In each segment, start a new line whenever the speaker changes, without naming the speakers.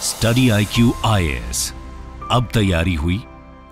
Study IQ IAS, अब तैयारी हुई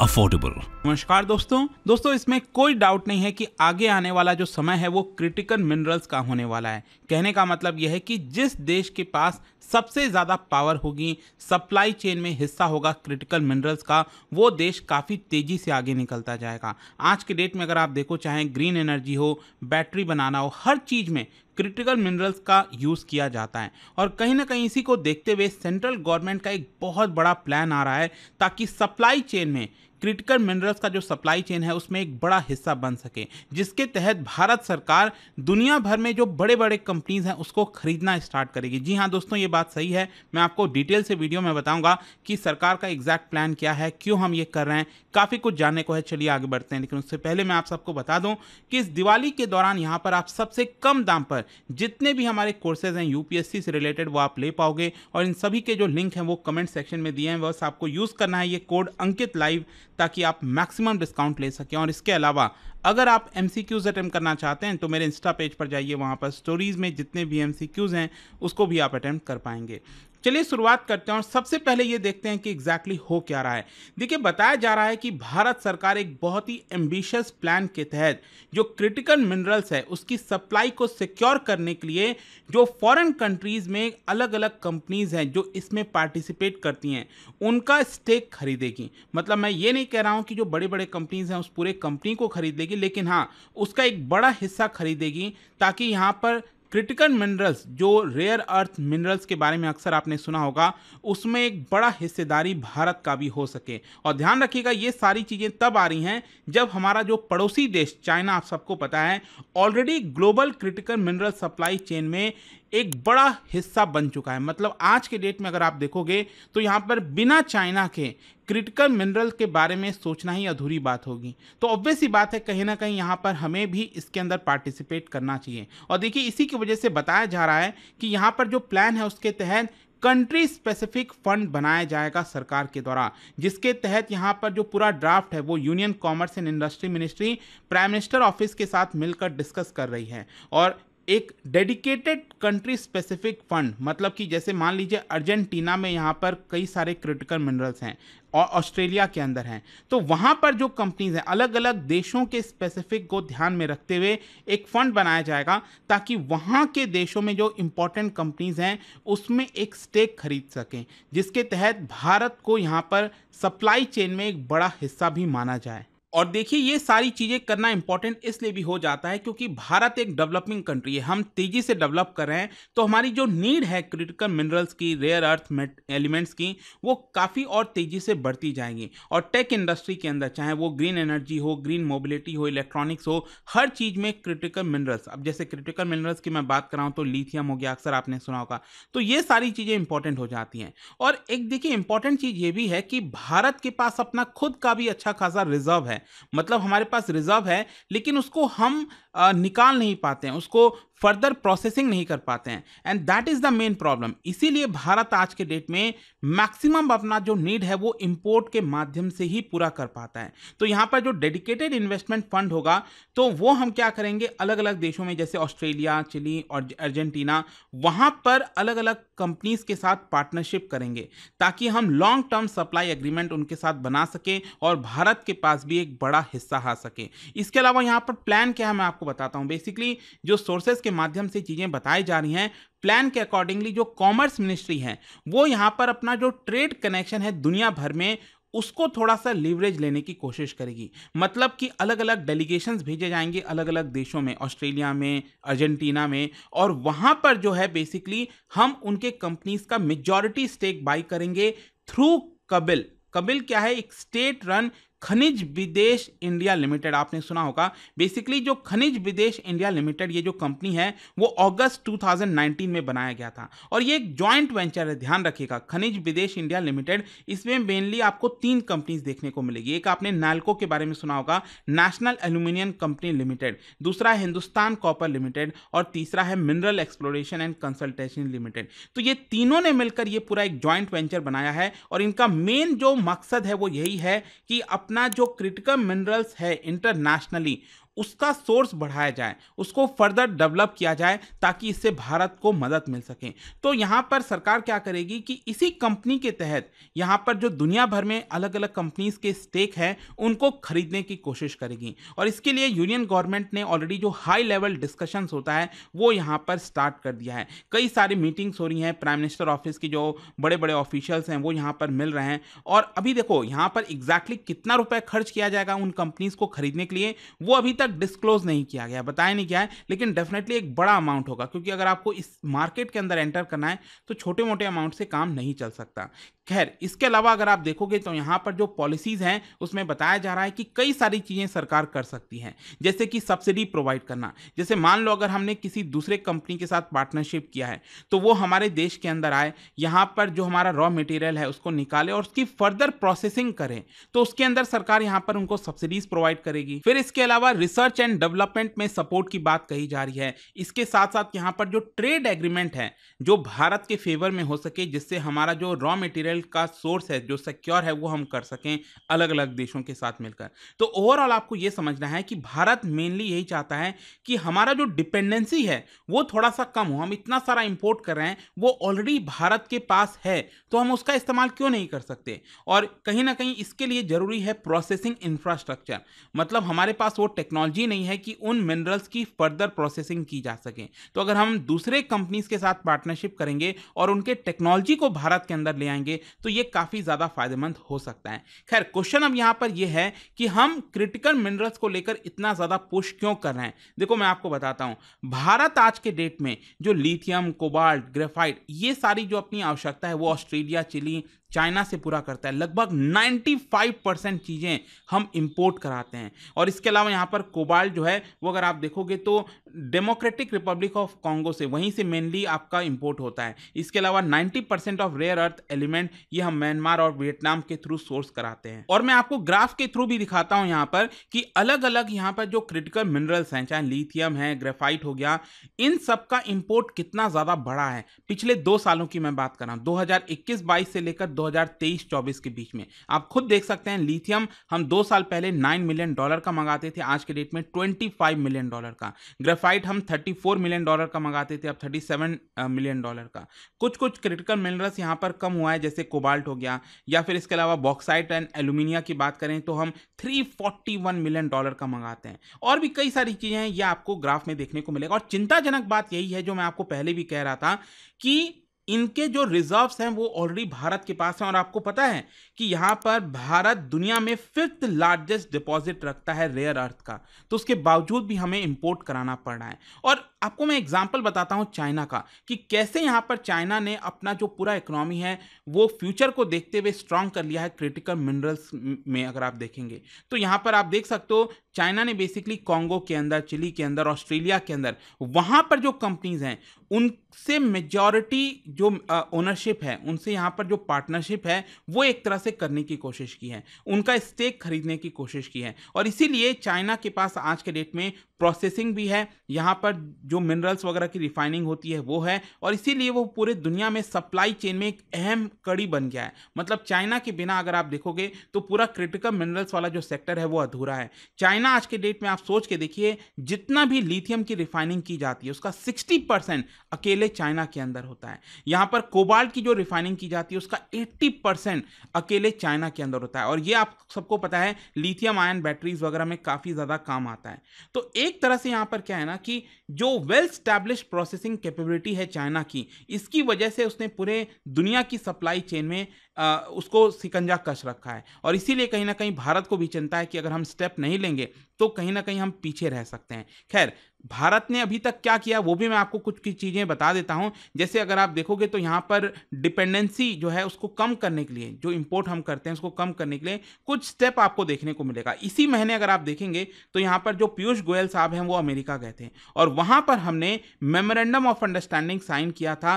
अफोर्डेबल।
नमस्कार दोस्तों इसमें कोई डाउट नहीं है कि आगे आने वाला जो समय है वो क्रिटिकल मिनरल्स का होने वाला है। कहने का मतलब यह है कि जिस देश के पास सबसे ज़्यादा पावर होगी, सप्लाई चेन में हिस्सा होगा क्रिटिकल मिनरल्स का, वो देश काफ़ी तेज़ी से आगे निकलता जाएगा। आज के डेट में अगर आप देखो, चाहे ग्रीन एनर्जी हो, बैटरी बनाना हो, हर चीज़ में क्रिटिकल मिनरल्स का यूज़ किया जाता है। और कहीं ना कहीं इसी को देखते हुए सेंट्रल गवर्नमेंट का एक बहुत बड़ा प्लान आ रहा है ताकि सप्लाई चेन में क्रिटिकल मिनरल्स का जो सप्लाई चेन है उसमें एक बड़ा हिस्सा बन सके, जिसके तहत भारत सरकार दुनिया भर में जो बड़े बड़े कंपनीज हैं उसको खरीदना स्टार्ट करेगी। जी हाँ दोस्तों, ये बात सही है। मैं आपको डिटेल से वीडियो में बताऊंगा कि सरकार का एग्जैक्ट प्लान क्या है, क्यों हम ये कर रहे हैं। काफ़ी कुछ जानने को है, चलिए आगे बढ़ते हैं। लेकिन उससे पहले मैं आप सबको बता दूं कि इस दिवाली के दौरान यहाँ पर आप सबसे कम दाम पर जितने भी हमारे कोर्सेज हैं यूपीएससी से रिलेटेड वो आप ले पाओगे। और इन सभी के जो लिंक हैं वो कमेंट सेक्शन में दिए हैं, बस आपको यूज़ करना है ये कोड अंकित लाइव, ताकि आप मैक्सिमम डिस्काउंट ले सकें। और इसके अलावा अगर आप MCQs अटेम्प्ट करना चाहते हैं तो मेरे इंस्टा पेज पर जाइए, वहाँ पर स्टोरीज में जितने भी MCQs हैं उसको भी आप अटेम्प्ट कर पाएंगे। चलिए शुरुआत करते हैं और सबसे पहले ये देखते हैं कि एग्जैक्टली हो क्या रहा है। देखिए, बताया जा रहा है कि भारत सरकार एक बहुत ही एम्बिशियस प्लान के तहत जो क्रिटिकल मिनरल्स है उसकी सप्लाई को सिक्योर करने के लिए जो फॉरेन कंट्रीज में अलग अलग कंपनीज हैं जो इसमें पार्टिसिपेट करती हैं उनका स्टेक खरीदेगी। मतलब मैं ये नहीं कह रहा हूँ कि जो बड़े बड़े कंपनीज हैं उस पूरे कंपनी को खरीदेगी, लेकिन हाँ उसका एक बड़ा हिस्सा खरीदेगी ताकि यहाँ पर क्रिटिकल मिनरल्स, जो रेयर अर्थ मिनरल्स के बारे में अक्सर आपने सुना होगा, उसमें एक बड़ा हिस्सेदारी भारत का भी हो सके। और ध्यान रखिएगा, ये सारी चीज़ें तब आ रही हैं जब हमारा जो पड़ोसी देश चाइना, आप सबको पता है, already global critical mineral supply chain में एक बड़ा हिस्सा बन चुका है। मतलब आज के डेट में अगर आप देखोगे तो यहाँ पर बिना चाइना के क्रिटिकल मिनरल के बारे में सोचना ही अधूरी बात होगी। तो ऑब्वियस ही बात है, कहीं ना कहीं यहाँ पर हमें भी इसके अंदर पार्टिसिपेट करना चाहिए। और देखिए, इसी की वजह से बताया जा रहा है कि यहाँ पर जो प्लान है उसके तहत कंट्री स्पेसिफिक फंड बनाया जाएगा सरकार के द्वारा, जिसके तहत यहाँ पर जो पूरा ड्राफ्ट है वो union commerce and industry ministry prime minister office के साथ मिलकर डिस्कस कर रही है। और एक डेडिकेटेड कंट्री स्पेसिफिक फंड, मतलब कि जैसे मान लीजिए अर्जेंटीना में यहाँ पर कई सारे क्रिटिकल मिनरल्स हैं और ऑस्ट्रेलिया के अंदर हैं, तो वहाँ पर जो कंपनीज हैं अलग अलग देशों के स्पेसिफिक को ध्यान में रखते हुए एक फंड बनाया जाएगा ताकि वहाँ के देशों में जो इंपॉर्टेंट कंपनीज हैं उसमें एक स्टेक खरीद सकें, जिसके तहत भारत को यहाँ पर सप्लाई चेन में एक बड़ा हिस्सा भी माना जाए। और देखिए, ये सारी चीज़ें करना इंपॉर्टेंट इसलिए भी हो जाता है क्योंकि भारत एक डेवलपिंग कंट्री है, हम तेज़ी से डेवलप कर रहे हैं, तो हमारी जो नीड है क्रिटिकल मिनरल्स की, रेयर अर्थ एलिमेंट्स की, वो काफ़ी और तेज़ी से बढ़ती जाएंगी। और टेक इंडस्ट्री के अंदर, चाहे वो ग्रीन एनर्जी हो, ग्रीन मोबिलिटी हो, इलेक्ट्रॉनिक्स हो, हर चीज़ में क्रिटिकल मिनरल्स, अब जैसे क्रिटिकल मिनरल्स की मैं बात कर रहा हूँ तो लिथियम हो गया, अक्सर आपने सुना होगा, तो ये सारी चीज़ें इंपॉर्टेंट हो जाती हैं। और एक देखिए इंपॉर्टेंट चीज़ ये भी है कि भारत के पास अपना खुद का भी अच्छा खासा रिजर्व है। मतलब हमारे पास रिजर्व है लेकिन उसको हम निकाल नहीं पाते हैं, उसको फर्दर प्रोसेसिंग नहीं कर पाते हैं, and that is the main problem. इसीलिए भारत आज के डेट में मैक्सिमम अपना जो नीड है वो इंपोर्ट के माध्यम से ही पूरा कर पाता है। तो यहाँ पर जो डेडिकेटेड इन्वेस्टमेंट फंड होगा तो वो हम क्या करेंगे, अलग अलग देशों में जैसे ऑस्ट्रेलिया, चिली और अर्जेंटीना, वहाँ पर अलग अलग कंपनीज के साथ पार्टनरशिप करेंगे ताकि हम लॉन्ग टर्म सप्लाई एग्रीमेंट उनके साथ बना सके और भारत के पास भी एक बड़ा हिस्सा आ सके। इसके अलावा यहाँ पर प्लान क्या है मैं आपको बताता हूँ। बेसिकली जो सोर्सेज के माध्यम से चीज़ें बताई जा रही हैं, प्लान के अकॉर्डिंगली जो कॉमर्स मिनिस्ट्री है वो यहाँ पर अपना जो ट्रेड कनेक्शन है दुनिया भर में उसको थोड़ा सा लीवरेज लेने की कोशिश करेगी। मतलब कि अलग अलग डेलीगेशंस भेजे जाएंगे अलग अलग देशों में, ऑस्ट्रेलिया में, अर्जेंटीना में, और वहाँ पर जो है बेसिकली हम उनके कंपनीज का मेजॉरिटी स्टेक बाई करेंगे थ्रू कबिल। कबिल क्या है? एक स्टेट रन खनिज विदेश इंडिया लिमिटेड, आपने सुना होगा। बेसिकली जो खनिज विदेश इंडिया लिमिटेड ये जो कंपनी है वो अगस्त 2019 में बनाया गया था और ये एक जॉइंट वेंचर है। ध्यान रखिएगा, खनिज विदेश इंडिया लिमिटेड, इसमें मेनली आपको 3 कंपनीज देखने को मिलेगी। एक आपने नाल्को के बारे में सुना होगा, नेशनल एल्यूमिनियम कंपनी लिमिटेड, दूसरा है हिंदुस्तान कॉपर लिमिटेड और तीसरा है mineral exploration and consultation limited. तो ये तीनों ने मिलकर ये पूरा एक जॉइंट वेंचर बनाया है और इनका मेन जो मकसद है वो यही है कि अपना जो क्रिटिकल मिनरल्स है इंटरनेशनली उसका सोर्स बढ़ाया जाए, उसको फर्दर डेवलप किया जाए ताकि इससे भारत को मदद मिल सके। तो यहाँ पर सरकार क्या करेगी कि इसी कंपनी के तहत यहाँ पर जो दुनिया भर में अलग अलग कंपनीज के स्टेक है उनको खरीदने की कोशिश करेगी। और इसके लिए यूनियन गवर्नमेंट ने ऑलरेडी जो हाई लेवल डिस्कशंस होता है वो यहाँ पर स्टार्ट कर दिया है। कई सारी मीटिंग्स हो रही हैं, प्राइम मिनिस्टर ऑफिस की जो बड़े बड़े ऑफिशियल्स हैं वो यहाँ पर मिल रहे हैं। और अभी देखो यहाँ पर एग्जैक्टली कितना रुपए खर्च किया जाएगा उन कंपनीज को खरीदने के लिए वो अभी तक डिस्क्लोज नहीं किया गया, बताया नहीं गया है, लेकिन डेफिनेटली एक बड़ा अमाउंट होगा, क्योंकि अगर आपको इस मार्केट के अंदर एंटर करना है तो छोटे मोटे अमाउंट से काम नहीं चल सकता। खैर, इसके अलावा अगर आप देखोगे तो यहाँ पर जो पॉलिसीज हैं उसमें बताया जा रहा है कि कई सारी चीजें सरकार कर सकती है, जैसे कि सब्सिडी प्रोवाइड करना। जैसे मान लो अगर हमने किसी दूसरे कंपनी के साथ पार्टनरशिप किया है तो वो हमारे देश के अंदर आए, यहाँ पर जो हमारा रॉ मटेरियल है उसको निकाले और उसकी फर्दर प्रोसेसिंग करें, तो उसके अंदर सरकार यहाँ पर उनको सब्सिडीज प्रोवाइड करेगी। फिर इसके अलावा रिसर्च एंड डेवलपमेंट में सपोर्ट की बात कही जा रही है। इसके साथ साथ यहाँ पर जो ट्रेड एग्रीमेंट है जो भारत के फेवर में हो सके, जिससे हमारा जो रॉ मटेरियल का सोर्स है जो सिक्योर है वो हम कर सकें अलग अलग देशों के साथ मिलकर। तो ओवरऑल आपको ये समझना है कि भारत मेनली यही चाहता है कि हमारा जो डिपेंडेंसी है वो थोड़ा सा कम हो। हम इतना सारा इंपोर्ट कर रहे हैं, वो ऑलरेडी भारत के पास है, तो हम उसका इस्तेमाल क्यों नहीं कर सकते। और कहीं ना कहीं इसके लिए जरूरी है प्रोसेसिंग इंफ्रास्ट्रक्चर, मतलब हमारे पास वो टेक्नोलॉजी नहीं है कि उन मिनरल्स की फर्दर प्रोसेसिंग की जा सके। तो अगर हम दूसरे कंपनीज के साथ पार्टनरशिप करेंगे और उनके टेक्नोलॉजी को भारत के अंदर ले आएंगे तो ये काफी ज्यादा फायदेमंद हो सकता है। खैर, क्वेश्चन अब यहां पर ये है कि हम क्रिटिकल मिनरल्स को लेकर इतना ज्यादा पुश क्यों कर रहे हैं। देखो मैं आपको बताता हूं, भारत आज के डेट में जो लिथियम, कोबाल्ट, ग्रेफाइट, ये सारी जो अपनी आवश्यकता है वो ऑस्ट्रेलिया, चिली, चाइना से पूरा करता है। लगभग 95% चीजें हम इंपोर्ट कराते हैं। और इसके अलावा यहाँ पर कोबाल्ट जो है वो अगर आप देखोगे तो डेमोक्रेटिक रिपब्लिक ऑफ कॉन्गो से, वहीं से मेनली आपका इंपोर्ट होता है। इसके अलावा 90% ऑफ रेयर अर्थ एलिमेंट ये हम म्यांमार और वियतनाम के थ्रू सोर्स कराते हैं। और मैं आपको ग्राफ के थ्रू भी दिखाता हूं यहाँ पर कि अलग अलग यहाँ पर जो क्रिटिकल मिनरल्स हैं, चाहे लिथियम है, ग्रेफाइट हो गया, इन सब का इंपोर्ट कितना ज्यादा बढ़ा है पिछले 2 सालों की मैं बात कर रहा हूं, 2021-22 से लेकर 2023-24 के बीच में। आप खुद देख सकते हैं, लिथियम हम 2 साल पहले $9 मिलियन का मंगाते थे, आज के डेट में $25 मिलियन का। ग्रेफाइट हम $34 मिलियन का मंगाते थे, अब $37 मिलियन का। कुछ कुछ क्रिटिकल मिनरल्स यहाँ पर कम हुआ है, जैसे कोबाल्ट हो गया, या फिर इसके अलावा बॉक्साइट एंड एल्यूमिनिया की बात करें तो हम $341 मिलियन का मंगाते हैं। और भी कई सारी चीजें हैं, ये आपको ग्राफ में देखने को मिलेगा। और चिंताजनक बात यही है जो मैं आपको पहले भी कह रहा था कि इनके जो रिजर्व्स हैं वो ऑलरेडी भारत के पास हैं। और आपको पता है कि यहां पर भारत दुनिया में 5th लार्जेस्ट डिपॉजिट रखता है रेयर अर्थ का, तो उसके बावजूद भी हमें इंपोर्ट कराना पड़ रहा है। और आपको मैं एग्जांपल बताता हूं चाइना का, कि कैसे यहां पर चाइना ने अपना जो पूरा इकोनॉमी है वो फ्यूचर को देखते हुए स्ट्रांग कर लिया है क्रिटिकल मिनरल्स में। अगर आप देखेंगे तो यहां पर आप देख सकते हो, चाइना ने बेसिकली कॉन्गो के अंदर, चिली के अंदर, ऑस्ट्रेलिया के अंदर, वहां पर जो कंपनीज हैं उनसे मेजॉरिटी जो ओनरशिप है, उनसे यहां पर जो पार्टनरशिप है वो एक तरह से करने की कोशिश की है, उनका स्टेक खरीदने की कोशिश की है। और इसीलिए चाइना के पास आज के डेट में प्रोसेसिंग भी है, यहाँ पर जो मिनरल्स वगैरह की रिफाइनिंग होती है वो है, और इसीलिए वो पूरे दुनिया में सप्लाई चेन में एक अहम कड़ी बन गया है। मतलब चाइना के बिना अगर आप देखोगे तो पूरा क्रिटिकल मिनरल्स वाला जो सेक्टर है वो अधूरा है। चाइना आज के डेट में आप सोच के देखिए, जितना भी लिथियम की रिफाइनिंग की जाती है उसका 60% अकेले चाइना के अंदर होता है। यहाँ पर कोबाल्ट की जो रिफाइनिंग की जाती है उसका 80% अकेले चाइना के अंदर होता है। और ये आप सबको पता है लिथियम आयन बैटरीज वगैरह में काफी ज्यादा काम आता है। तो एक तरह से यहाँ पर क्या है ना कि जो वेल स्टैब्लिश्ड प्रोसेसिंग कैपेबिलिटी है चाइना की, इसकी वजह से उसने पूरे दुनिया की सप्लाई चेन में उसको सिकंजा कस रखा है। और इसीलिए कहीं ना कहीं भारत को भी चिंता है कि अगर हम स्टेप नहीं लेंगे तो कहीं ना कहीं हम पीछे रह सकते हैं। खैर, भारत ने अभी तक क्या किया वो भी मैं आपको कुछ चीजें बता देता हूं। जैसे अगर आप देखोगे तो यहाँ पर डिपेंडेंसी जो है उसको कम करने के लिए, जो इंपोर्ट हम करते हैं उसको कम करने के लिए कुछ स्टेप आपको देखने को मिलेगा। इसी महीने अगर आप देखेंगे तो यहाँ पर जो पीयूष गोयल साहब हैं वो अमेरिका गए थे, और वहां पर हमने मेमोरेंडम ऑफ अंडरस्टैंडिंग साइन किया था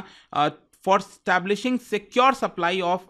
for establishing secure supply of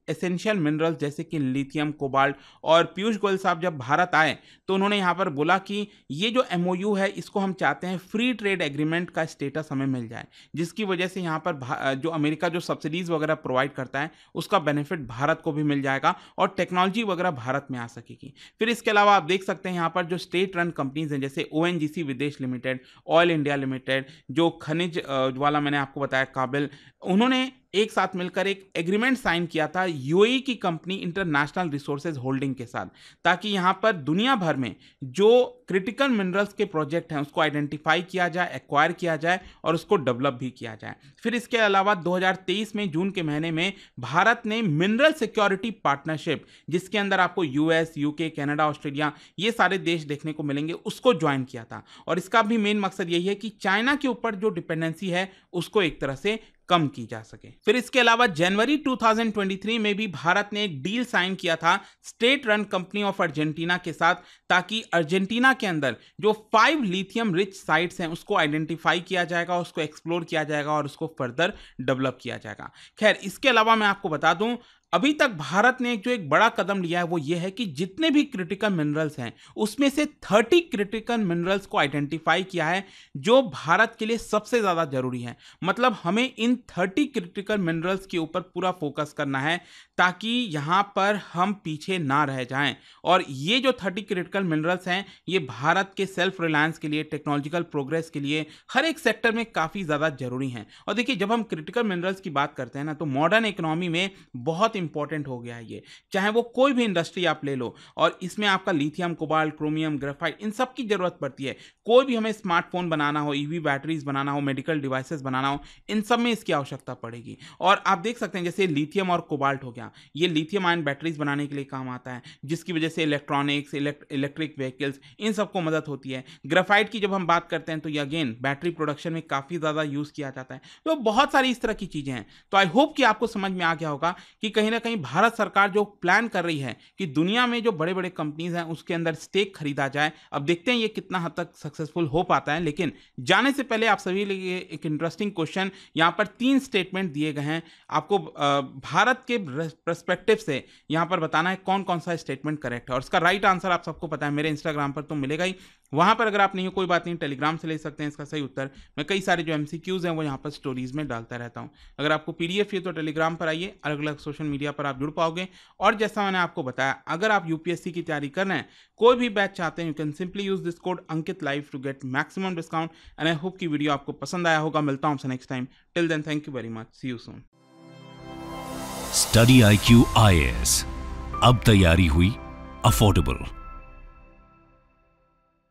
essential minerals जैसे कि लिथियम, कोबाल्ट। और पीयूष गोयल साहब जब भारत आए तो उन्होंने यहाँ पर बोला कि ये जो MOU है इसको हम चाहते हैं फ्री ट्रेड एग्रीमेंट का स्टेटस हमें मिल जाए, जिसकी वजह से यहाँ पर जो अमेरिका जो सब्सिडीज वगैरह प्रोवाइड करता है उसका बेनिफिट भारत को भी मिल जाएगा और टेक्नोलॉजी वगैरह भारत में आ सकेगी। फिर इसके अलावा आप देख सकते हैं यहाँ पर जो स्टेट रन कंपनीज हैं जैसे ONGC विदेश लिमिटेड, ऑयल इंडिया लिमिटेड, जो खनिज वाला मैंने आपको बताया काबिल, उन्होंने एक साथ मिलकर एक एग्रीमेंट साइन किया था UAE की कंपनी इंटरनेशनल रिसोर्सेज होल्डिंग के साथ, ताकि यहां पर दुनिया भर में जो क्रिटिकल मिनरल्स के प्रोजेक्ट हैं उसको आइडेंटिफाई किया जाए, एक्वायर किया जाए और उसको डेवलप भी किया जाए। फिर इसके अलावा 2023 में जून के महीने में भारत ने मिनरल सिक्योरिटी पार्टनरशिप, जिसके अंदर आपको US, UK, कनाडा, ऑस्ट्रेलिया ये सारे देश देखने को मिलेंगे, उसको ज्वाइन किया था। और इसका भी मेन मकसद यही है कि चाइना के ऊपर जो डिपेंडेंसी है उसको एक तरह से कम की जा सके। फिर इसके अलावा जनवरी 2023 में भी भारत ने एक डील साइन किया था state run company of Argentina के साथ, ताकि अर्जेंटीना के अंदर जो 5 लिथियम रिच साइट्स हैं उसको आइडेंटिफाई किया जाएगा, उसको एक्सप्लोर किया जाएगा और उसको फर्दर डेवलप किया जाएगा। खैर, इसके अलावा मैं आपको बता दूं, अभी तक भारत ने जो एक बड़ा कदम लिया है वो ये है कि जितने भी क्रिटिकल मिनरल्स हैं उसमें से 30 क्रिटिकल मिनरल्स को आइडेंटिफाई किया है जो भारत के लिए सबसे ज़्यादा जरूरी है। मतलब हमें इन 30 क्रिटिकल मिनरल्स के ऊपर पूरा फोकस करना है ताकि यहाँ पर हम पीछे ना रह जाएं। और ये जो 30 क्रिटिकल मिनरल्स हैं ये भारत के सेल्फ रिलायंस के लिए, टेक्नोलॉजिकल प्रोग्रेस के लिए, हर एक सेक्टर में काफ़ी ज़्यादा जरूरी हैं। और देखिए, जब हम क्रिटिकल मिनरल्स की बात करते हैं ना, तो मॉडर्न इकोनॉमी में बहुत इंपॉर्टेंट हो गया है ये। चाहे वो कोई भी इंडस्ट्री आप ले लो, और इसमें आपका लिथियम, कोबाल्ट, क्रोमियम, ग्रेफाइट, इन सब की जरूरत पड़ती है। कोई भी हमें स्मार्टफोन बनाना हो, EV बैटरीज बनाना हो, मेडिकल डिवाइसेस बनाना हो, इन सब में इसकी आवश्यकता पड़ेगी। और आप देख सकते हैं जैसे लिथियम और कोबाल्ट हो गया, ये लिथियम आयन बैटरीज बनाने के लिए काम आता है, जिसकी वजह से इलेक्ट्रॉनिक्स, इलेक्ट्रिक व्हीकल्स, इन सबको मदद होती है। ग्रेफाइट की जब हम बात करते हैं तो ये अगेन बैटरी प्रोडक्शन में काफ़ी ज़्यादा यूज़ किया जाता है। तो बहुत सारी इस तरह की चीज़ें हैं। तो आई होप कि आपको समझ में आ गया होगा कि कहीं ना कहीं भारत सरकार जो प्लान कर रही है कि दुनिया में जो बड़े बड़े कंपनीज हैं उसके अंदर स्टेक खरीदा जाए। अब देखते हैं ये कितना हद तक सक्सेसफुल हो पाता है। लेकिन जाने से पहले आप सभी लिए एक इंटरेस्टिंग क्वेश्चन, यहाँ पर 3 स्टेटमेंट दिए गए हैं, आपको भारत के पर्सपेक्टिव से यहाँ पर बताना है कौन कौन सा स्टेटमेंट करेक्ट है। और इसका राइट आंसर आप सबको पता है, मेरे इंस्टाग्राम पर तो मिलेगा ही, वहां पर अगर आप नहीं हो कोई बात नहीं, टेलीग्राम से ले सकते हैं इसका सही उत्तर। मैं कई सारे जो MCQs हैं वो यहाँ पर स्टोरीज में डालता रहता हूँ। अगर आपको PDF चाहिए तो टेलीग्राम पर आइए, अलग अलग सोशल मीडिया पर आप जुड़ पाओगे। और जैसा मैंने आपको बताया, अगर आप UPSC की तैयारी कर रहे हैं, कोई भी बैच चाहते हैं, you can simply use this code Ankit live to get maximum discount. And I hope कि वीडियो आपको पसंद आया होगा। मिलता हूँ आपसे next time. Till then, thank you very much, see you soon.
Study IQ IAS, अब तैयारी हुई अफोर्डेबल।